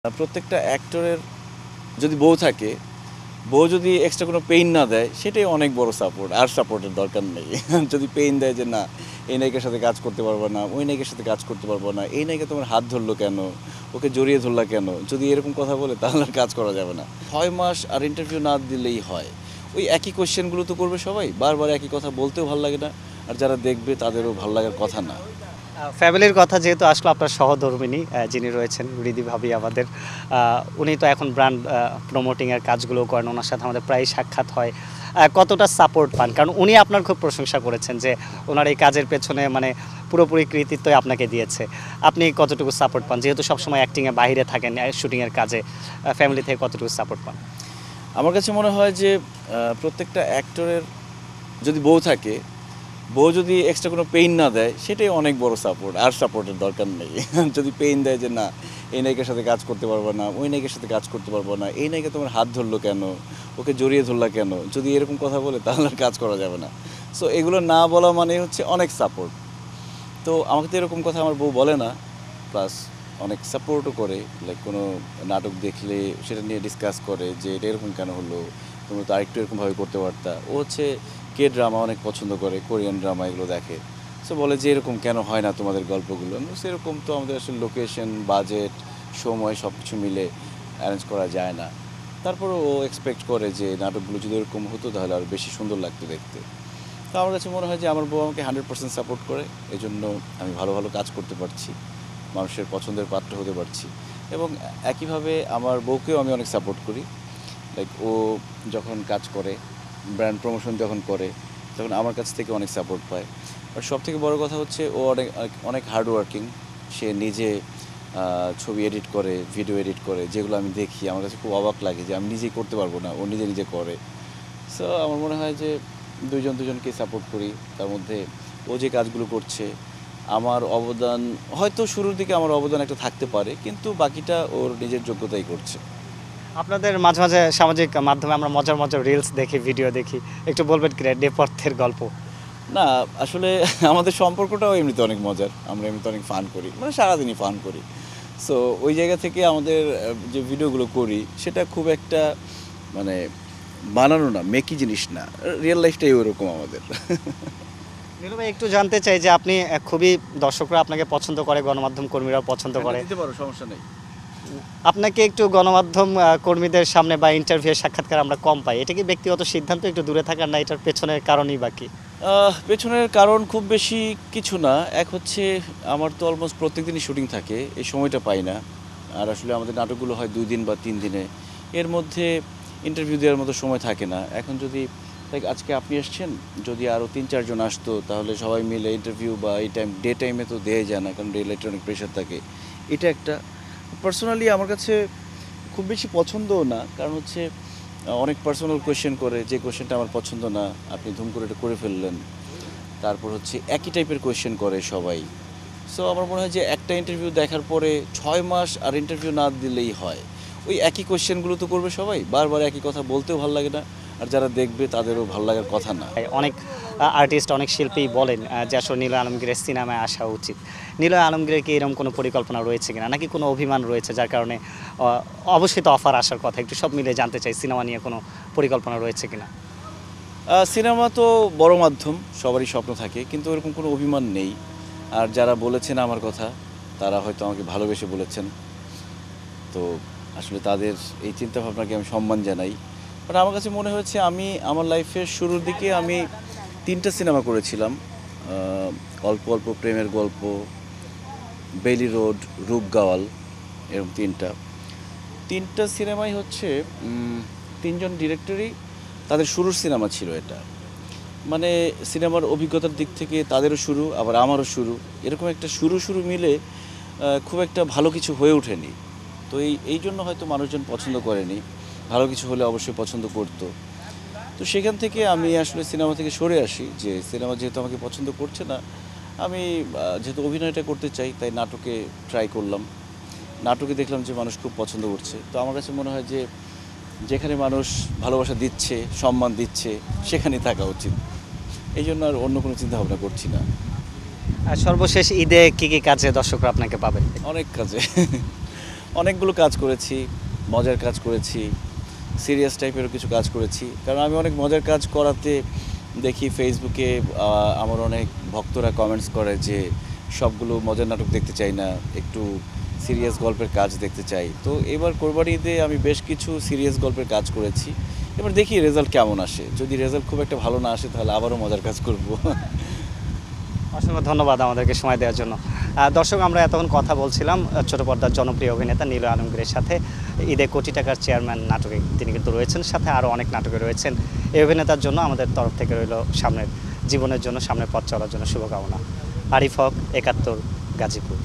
প্রত্যেকটা অ্যাক্টরের যদি বউ থাকে, বউ যদি এক্সট্রা কোনো পেইন না দেয় সেটাই অনেক বড় সাপোর্ট। আর সাপোর্টের দরকার নেই। যদি পেইন দেয় যে না এই নায়িকার সাথে কাজ করতে পারবো না, ওই নায়িকার সাথে কাজ করতে পারবো না, এই নায়িকা তোমার হাত ধরলো কেন, ওকে জড়িয়ে ধরলা কেন, যদি এরকম কথা বলে তাহলে আর কাজ করা যাবে না। 6 মাস আর ইন্টারভিউ না দিলেই হয়। ওই একই কোয়েশ্চেনগুলো তো করবে সবাই, বারবার একই কথা বলতেও ভালো লাগে না, আর যারা দেখবে তাদেরও ভালো লাগার কথা না। ফ্যামিলির কথা যেহেতু আসলো, আপনার সহধর্মিণী যিনি রয়েছেন রিদি ভাবি আমাদের, উনি তো এখন ব্র্যান্ড প্রমোটিংয়ের কাজগুলো করেন, ওনার সাথে আমাদের প্রায় সাক্ষাৎ হয়। কতটা সাপোর্ট পান? কারণ উনি আপনার খুব প্রশংসা করেছেন যে ওনার এই কাজের পেছনে মানে পুরোপুরি কৃতিত্বই আপনাকে দিয়েছে। আপনি কতটুকু সাপোর্ট পান, যেহেতু সবসময় অ্যাক্টিংয়ে বাইরে থাকেন, শুটিংয়ের কাজে ফ্যামিলি থেকে কতটুকু সাপোর্ট পান? আমার কাছে মনে হয় যে প্রত্যেকটা অ্যাক্টরের যদি বউ থাকে, বউ যদি এক্সট্রা কোনো পেইন না দেয় সেটাই অনেক বড় সাপোর্ট। আর সাপোর্টের দরকার নেই। যদি পেইন দেয় যে না এই নায়িকার সাথে কাজ করতে পারবো না, ওই নায়িকার সাথে কাজ করতে পারবো না, এই নায়িকা তোমার হাত ধরলো কেন, ওকে জড়িয়ে ধরলা কেন, যদি এরকম কথা বলে তাহলে আর কাজ করা যাবে না। সো এগুলো না বলা মানে হচ্ছে অনেক সাপোর্ট। তো আমাকে তো এরকম কথা আমার বউ বলে না, প্লাস অনেক সাপোর্টও করে। লাইক কোনো নাটক দেখলে সেটা নিয়ে ডিসকাস করে যে এটা এরকম কেন হলো, তুমি তো আরেকটু এরকমভাবে করতে পারতা। ও হচ্ছে কে ড্রামা অনেক পছন্দ করে, কোরিয়ান ড্রামা এগুলো দেখে। সো বলে যে এরকম কেন হয় না তোমাদের গল্পগুলো। সেরকম তো আমাদের আসলে লোকেশন, বাজেট, সময় সব কিছু মিলে অ্যারেঞ্জ করা যায় না। তারপরে ও এক্সপেক্ট করে যে নাটকগুলো যদি এরকম হতো তাহলে আরও বেশি সুন্দর লাগতো দেখতে। তো আমার কাছে মনে হয় যে আমার বউ আমাকে 100% সাপোর্ট করে, এজন্য আমি ভালো ভালো কাজ করতে পারছি, মানুষের পছন্দের পাত্র হতে পারছি। এবং একইভাবে আমার বউকেও আমি অনেক সাপোর্ট করি। লাইক ও যখন কাজ করে, ব্র্যান্ড প্রমোশন যখন করে, তখন আমার কাছ থেকে অনেক সাপোর্ট পায়। আর সবথেকে বড় কথা হচ্ছে ও অনেক অনেক হার্ড ওয়ার্কিং। সে নিজে ছবি এডিট করে, ভিডিও এডিট করে, যেগুলো আমি দেখি আমার কাছে খুব অবাক লাগে যে আমি নিজেই করতে পারবো না, ও নিজে নিজে করে। সো আমার মনে হয় যে দুজনকে সাপোর্ট করি। তার মধ্যে ও যে কাজগুলো করছে, আমার অবদান হয়তো শুরুর দিকে আমার অবদান একটা থাকতে পারে, কিন্তু বাকিটা ওর নিজের যোগ্যতাই করছে। আপনাদের মাঝে মাঝে সামাজিক মাধ্যমে আমরা মজার মজার রিলস দেখি, ভিডিও দেখি, একটু বলবেন কি নেপথ্যের গল্প? না, আসলে আমাদের সম্পর্কটাও এমনিতে অনেক মজার। আমরা এমনিতে অনেক ফান করি, মানে সারাদিনই ফান করি। সো ওই জায়গা থেকে আমাদের যে ভিডিওগুলো করি সেটা খুব একটা মানে বানানো না, মেকি জিনিস না। রিয়েল লাইফটাই ওরকম আমাদের। নীলু ভাই, একটু জানতে চাই যে আপনি খুবই দর্শকরা আপনাকে পছন্দ করে, গণমাধ্যম কর্মীরাও পছন্দ করে। দিতে পারো, সমস্যা নেই। আপনাকে একটু গণমাধ্যম কর্মীদের সামনে বা ইন্টারভিউ সাক্ষাৎকার আমরা কম পাই, এটা কি ব্যক্তিগত সিদ্ধান্ত, একটু দূরে থাকার, না এটার পেছনের কারণই বাকি? পেছনের কারণ খুব বেশি কিছু না। এক হচ্ছে আমার তো অলমোস্ট প্রত্যেক দিনই শুটিং থাকে, এই সময়টা পাই না। আর আসলে আমাদের নাটকগুলো হয় 2 দিন বা 3 দিনে, এর মধ্যে ইন্টারভিউ দেওয়ার মতো সময় থাকে না। এখন যদি লাইক আজকে আপনি এসছেন, যদি আরও 3-4 জন আসতো তাহলে সবাই মিলে ইন্টারভিউ বা এই ডে টাইমে তো দেয়া যায় না, কারণ ডে লাইটে অনেক প্রেশার থাকে। এটা একটা পার্সোনালি আমার কাছে খুব বেশি পছন্দও না, কারণ হচ্ছে অনেক পার্সোনাল কোয়েশ্চেন করে, যে কোয়েশ্চেনটা আমার পছন্দ না আপনি ধুম করে এটা করে ফেললেন। তারপর হচ্ছে একই টাইপের কোয়েশ্চেন করে সবাই। সো আমার মনে হয় যে একটা ইন্টারভিউ দেখার পরে 6 মাস আর ইন্টারভিউ না দিলেই হয়। ওই একই কোয়েশ্চেনগুলো তো করবে সবাই, বারবার একই কথা বলতেও ভালো লাগে না, আর যারা দেখবে তাদেরও ভালো লাগার কথা না। অনেক আর্টিস্ট, অনেক শিল্পী বলেন যে আসলে নিলয় আলমগীরের সিনেমায় আসা উচিত। নিলয় আলমগীরের কি এরকম কোনো পরিকল্পনা রয়েছে কিনা, নাকি কোনো অভিমান রয়েছে যার কারণে অবশ্যই তো অফার আসার কথা? একটু সব মিলে জানতে চাই, সিনেমা নিয়ে কোনো পরিকল্পনা রয়েছে কিনা? সিনেমা তো বড় মাধ্যম, সবারই স্বপ্ন থাকে, কিন্তু ওরকম কোনো অভিমান নেই। আর যারা বলেছেন আমার কথা, তারা হয়তো আমাকে ভালোবেসে বলেছেন। তো আসলে তাদের এই চিন্তাভাবনাকে আমি সম্মান জানাই। বাট আমার কাছে মনে হয়েছে আমি আমার লাইফের শুরুর দিকে আমি 3টা সিনেমা করেছিলাম। অল্প অল্প প্রেমের গল্প, বেলি রোড, রূপগাওয়াল, এরকম 3টা সিনেমাই হচ্ছে 3জন ডিরেক্টরই তাদের শুরুর সিনেমা ছিল এটা। মানে সিনেমার অভিজ্ঞতার দিক থেকে তাদেরও শুরু, আবার আমারও শুরু, এরকম একটা শুরু শুরু মিলে খুব একটা ভালো কিছু হয়ে ওঠেনি। তো এই জন্য হয়তো মানুষজন পছন্দ করেনি। ভালো কিছু হলে অবশ্যই পছন্দ করতো। তো সেখান থেকে আমি আসলে সিনেমা থেকে সরে আসি, যে সিনেমা যেহেতু আমাকে পছন্দ করছে না, আমি যেহেতু অভিনয়টা করতে চাই তাই নাটকে ট্রাই করলাম। নাটকে দেখলাম যে মানুষ খুব পছন্দ করছে। তো আমার কাছে মনে হয় যে যেখানে মানুষ ভালোবাসা দিচ্ছে, সম্মান দিচ্ছে, সেখানেই থাকা উচিত। এই জন্য আর অন্য কোনো চিন্তা ভাবনা করছি না। আর সর্বশেষ ঈদে কি কি কাজে দর্শকরা আপনাকে পাবেন? অনেক কাজে। অনেকগুলো কাজ করেছি, মজার কাজ করেছি, সিরিয়াস টাইপেরও কিছু কাজ করেছি। কারণ আমি অনেক মজার কাজ করাতে দেখি ফেসবুকে আমার অনেক ভক্তরা কমেন্টস করে যে সবগুলো মজার নাটক দেখতে চাই না, একটু সিরিয়াস গল্পের কাজ দেখতে চাই। তো এবার কোরবানি ঈদে আমি বেশ কিছু সিরিয়াস গল্পের কাজ করেছি। এবার দেখি রেজাল্ট কেমন আসে। যদি রেজাল্ট খুব একটা ভালো না আসে তাহলে আবারও মজার কাজ করব। অসংখ্য ধন্যবাদ আমাদেরকে সময় দেওয়ার জন্য। দর্শক, আমরা এতক্ষণ কথা বলছিলাম ছোট পর্দার জনপ্রিয় অভিনেতা নীল আলমগীরের সাথে। ঈদে কোটি টাকার চেয়ারম্যান নাটকে তিনি কিন্তু রয়েছেন, সাথে আরও অনেক নাটকে রয়েছেন। এই অভিনেতার জন্য আমাদের তরফ থেকে রইল সামনের জীবনের জন্য, সামনের পথ চলার জন্য শুভকামনা। আরিফ হক, ৭১, গাজীপুর।